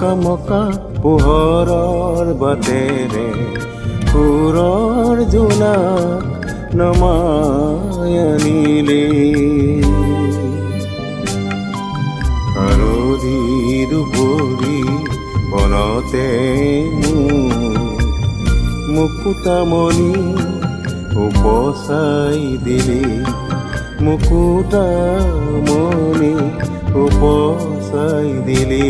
চকামকা পোহৰৰ বাটেৰে সুৰৰ জোনাক নমাই আনিলে হালধি দুপৰি বনতে মুকুতামণি উপচাই দিলি মুকুতামণি উপচাই দিলি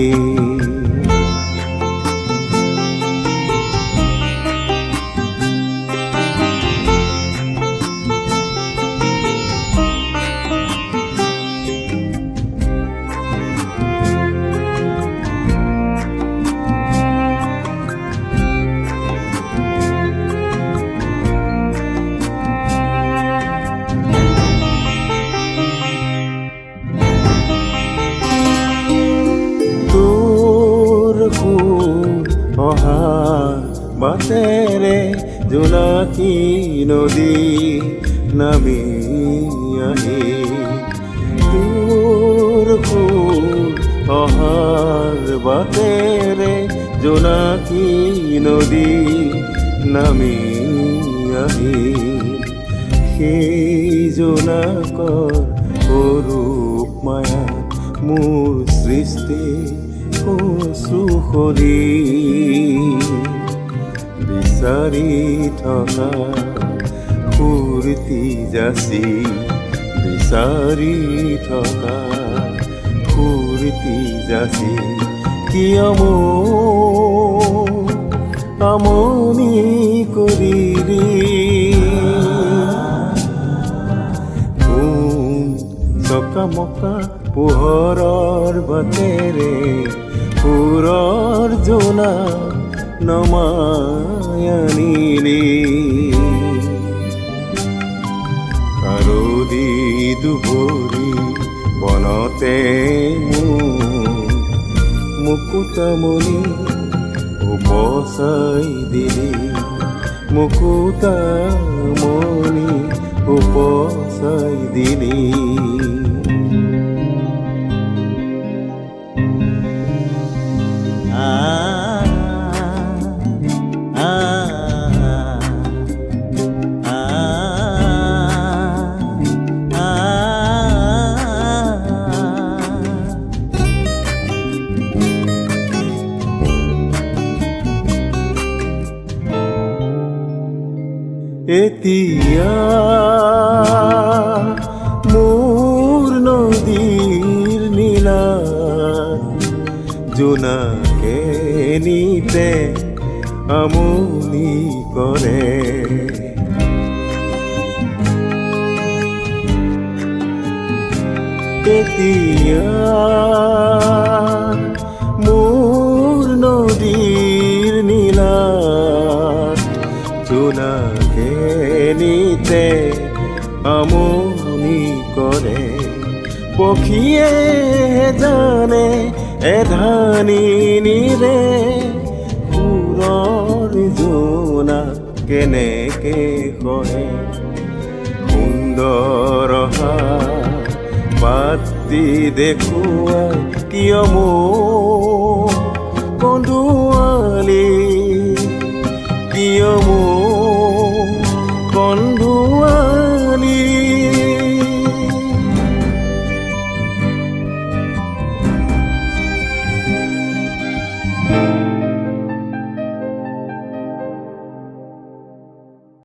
বাটেৰে জোনাকী নদী নামি আহি তোৰ ফুল অহাৰ বাটেৰে জোনাকী নদী নামি আহি সেই জোনাকৰ অৰূপ মায়াত মোৰ সৃষ্টি কচু সৰি বিচাৰি থকা ফূৰ্তি যাচি বিচাৰি থকা ফূৰ্তি যাচি কিয় মোক আমনি কৰিলি কোন চকামকা পোহৰৰ বাটেৰে সুৰৰ জোনাক নমাই আনিলি হালধি দুপৰি বনতে মুকুতামণি উপচাই দিলি মুকুতামণি উপচাই দিলি এতিয়া মোৰ নদীৰ নীলাত জোনাকে নিতে আমনি কৰে এতিয়া মোৰ নদীৰ নীলাত জোনাকে নিতে আমনি কৰে পক্ষীয়ে জানে এধানি নিৰে সুৰৰ জোনাক কেনেকে কয় সুন্দৰ পাতি দেখুৱাই কিয় মোক কন্দুৱালি কিয় মোক কন্দুৱালি